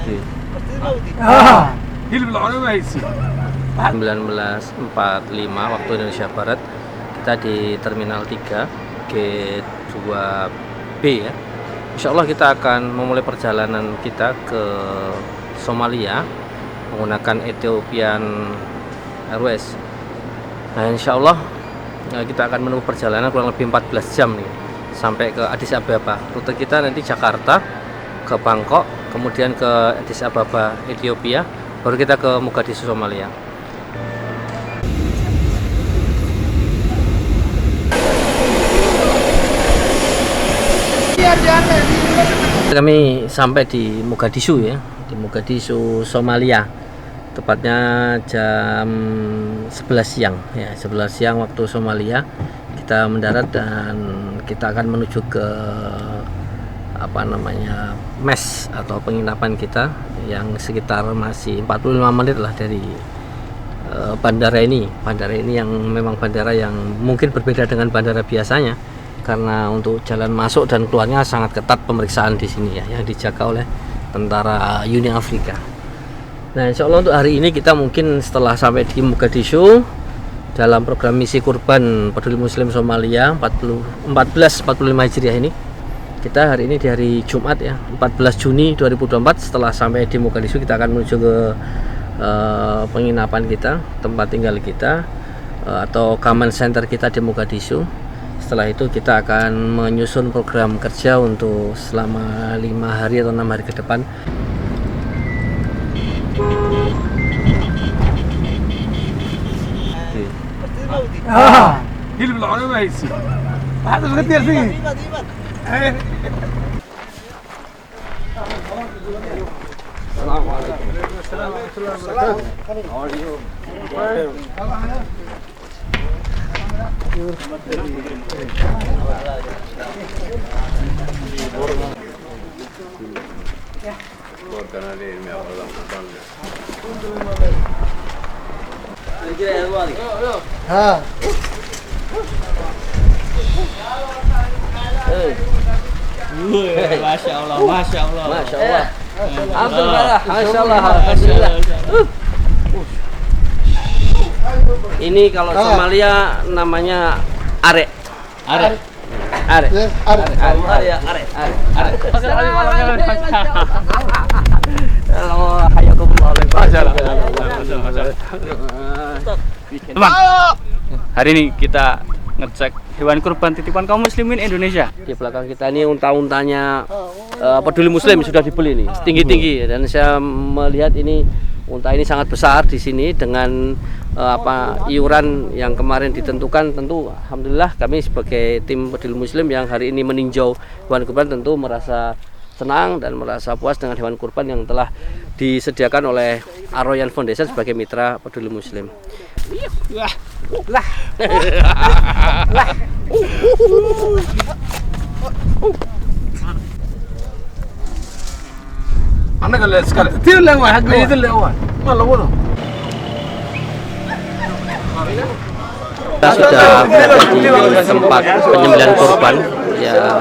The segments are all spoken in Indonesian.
19.45 waktu Indonesia Barat, kita di Terminal 3 G2B ya. Insya Allah kita akan memulai perjalanan kita ke Somalia menggunakan Ethiopian Airways. Nah, insya Allah kita akan menempuh perjalanan kurang lebih 14 jam nih sampai ke Addis Ababa. Rute kita nanti Jakarta ke Bangkok, kemudian ke Addis Ababa Ethiopia, baru kita ke Mogadishu Somalia. Kami sampai di Mogadishu ya, di Mogadishu Somalia, tepatnya jam 11 siang ya, 11 siang waktu Somalia. Kita mendarat dan kita akan menuju ke mes atau penginapan kita yang sekitar masih 45 menit lah dari bandara ini. Bandara ini yang memang bandara yang mungkin berbeda dengan bandara biasanya, karena untuk jalan masuk dan keluarnya sangat ketat pemeriksaan di sini ya, yang dijaga oleh tentara Uni Afrika. Nah, insya Allah untuk hari ini kita mungkin setelah sampai di Mogadishu dalam program misi kurban Peduli Muslim Somalia 1445 Hijriah ini, kita hari ini di hari Jumat ya, 14 Juni 2024, setelah sampai di Mogadishu kita akan menuju ke penginapan kita, tempat tinggal kita atau command center kita di Mogadishu. Setelah itu kita akan menyusun program kerja untuk selama 5 hari atau 6 hari ke depan. Masya Allah, Masya Allah, Masya Allah. Alhamdulillah, Masya Allah, Alhamdulillah. Ini kalau Somalia namanya are. Are. Are. Are. Teman, hari ini kita ngecek hewan kurban titipan kaum muslimin Indonesia. Di belakang kita ini unta-untanya Peduli Muslim sudah dibeli nih, tinggi-tinggi, dan saya melihat ini unta ini sangat besar di sini dengan iuran yang kemarin ditentukan. Tentu alhamdulillah kami sebagai tim Peduli Muslim yang hari ini meninjau hewan kurban tentu merasa senang dan merasa puas dengan hewan kurban yang telah disediakan oleh Ar-Royan Foundation sebagai mitra Peduli Muslim. Kita sudah berada di tempat penyembelihan kurban ya,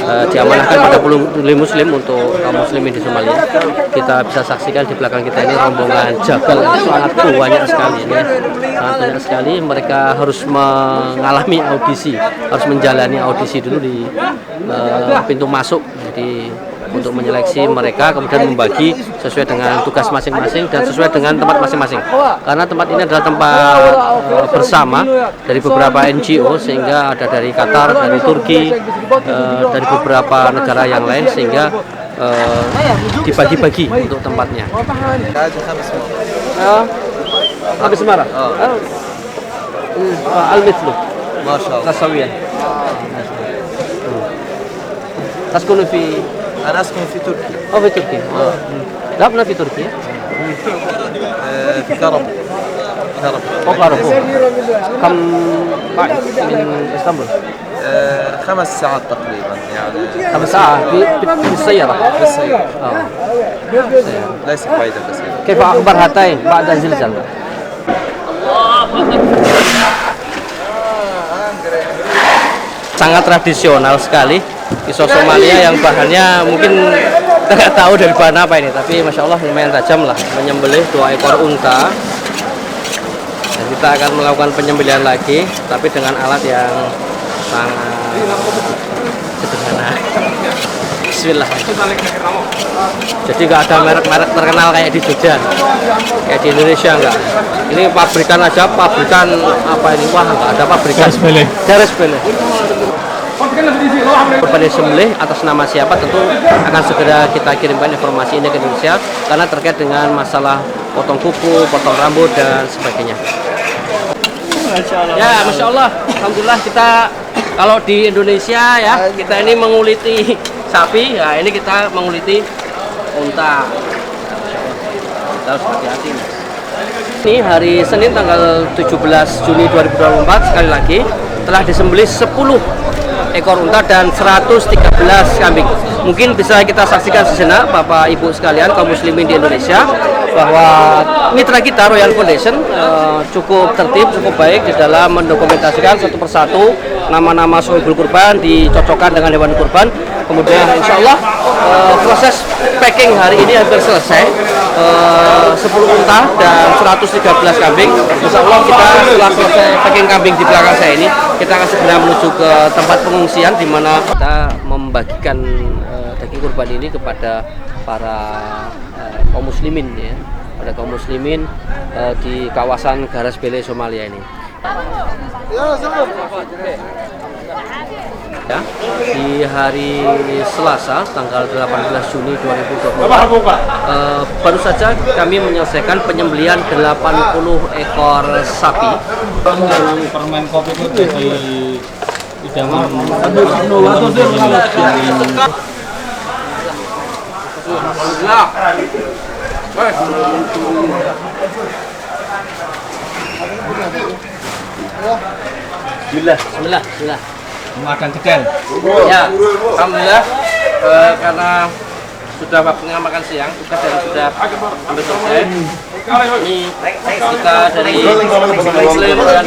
diamanahkan pada Peduli Muslim untuk kaum muslimin di Somalia. Kita bisa saksikan di belakang kita ini rombongan jagal sangat banyak sekali ini, sangat banyak sekali. Mereka harus mengalami audisi, harus menjalani audisi dulu di pintu masuk. Jadi untuk menyeleksi mereka, kemudian membagi sesuai dengan tugas masing-masing dan sesuai dengan tempat masing-masing. Karena tempat ini adalah tempat bersama dari beberapa NGO, sehingga ada dari Qatar, dari Turki, dari beberapa negara yang lain, sehingga dibagi-bagi untuk tempatnya. Habis marah. Al-Mithlu. Masyaallah. Tasawiyan. Taskunu fi أنا أسكن في تركيا. في تركيا. ذهبنا في تركيا. في كرم. كرم. كم بعد من اسطنبول؟ 5 ساعات تقريبا يعني. 5 ساعات في السيارة. ليس بعيدا بس. كيف أخبار هاتين بعد الزلزال؟ Sangat tradisional sekali pisau Somalia yang bahannya mungkin Kita nggak tahu dari bahan apa ini, tapi masya Allah lumayan tajam lah. Menyembelih 2 ekor unta. Dan kita akan melakukan penyembelihan lagi, tapi dengan alat yang sangat sederhana. Bismillah. Jadi nggak ada merek-merek terkenal kayak di Jogja, kayak di Indonesia enggak. Ini pabrikan aja, pabrikan apa ini? Wah, nggak ada pabrikan. Garis bele. Kurban disembelih atas nama siapa tentu akan segera kita kirimkan informasi ini ke Indonesia karena terkait dengan masalah potong kuku, potong rambut dan sebagainya. Ya, masya Allah, alhamdulillah kita kalau di Indonesia ya kita ini menguliti sapi, ya ini kita menguliti unta. Kita harus hati-hati. Ini hari Senin tanggal 17 Juni 2024 sekali lagi telah disembelih 10 ekor unta dan 113 kambing. Mungkin bisa kita saksikan sejenak Bapak Ibu sekalian kaum muslimin di Indonesia bahwa mitra kita Royal Foundation cukup tertib, cukup baik di dalam mendokumentasikan satu persatu nama-nama sohibul kurban dicocokkan dengan hewan kurban. Kemudian insya Allah proses packing hari ini hampir selesai, 10 unta dan 113 kambing. Insya Allah kita setelah selesai packing kambing di belakang saya ini, kita akan segera menuju ke tempat pengungsian di mana kita membagikan daging kurban ini kepada para kaum muslimin ya, pada kaum muslimin di kawasan Garas Bele Somalia ini. Ya, di hari Selasa tanggal 18 Juni 2024 baru saja kami menyelesaikan penyembelihan 80 ekor sapi. Permen kopi itu di hidangan Bismillah. makan cedel. Ya, alhamdulillah karena sudah waktunya makan siang, tugas yang sudah hampir selesai. Ini kita dari Muslim dan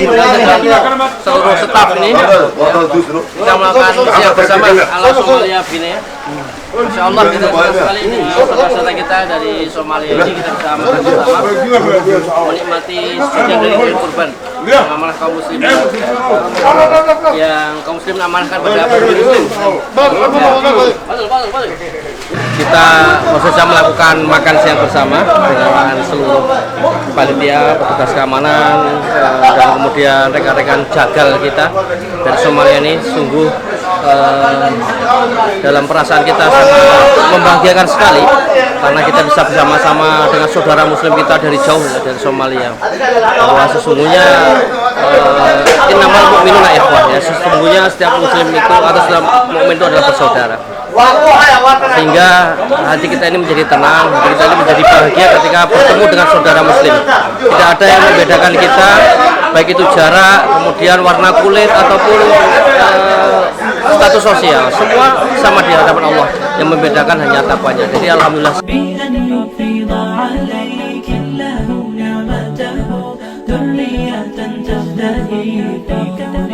seluruh staf ini kita melakukan siang bersama ala Somalia Bine. Insya Allah kita senang sekali dengan saudara-saudara kita dari Somalia ini kita bisa makan bersama, menikmati sebagian dari hewan kurban yang amanah kaum muslim, yang kaum muslim amanahkan pada muslim. Kita saja melakukan makan siang bersama dengan seluruh panitia, petugas keamanan, dan kemudian rekan-rekan jagal kita dari Somalia ini. Sungguh dalam perasaan kita sangat membahagiakan sekali karena kita bisa bersama-sama dengan saudara muslim kita dari jauh dari Somalia, bahwa sesungguhnya innamal mu'minuna ikhwah, ya sesungguhnya setiap muslim itu atau setiap mukmin itu adalah bersaudara, sehingga hati kita ini menjadi tenang, hati kita ini menjadi bahagia ketika bertemu dengan saudara muslim. Tidak ada yang membedakan kita, baik itu jarak, kemudian warna kulit ataupun status sosial, semua sama di hadapan Allah. Yang membedakan hanya takwanya. Jadi alhamdulillah. ذرية تزدهي في كون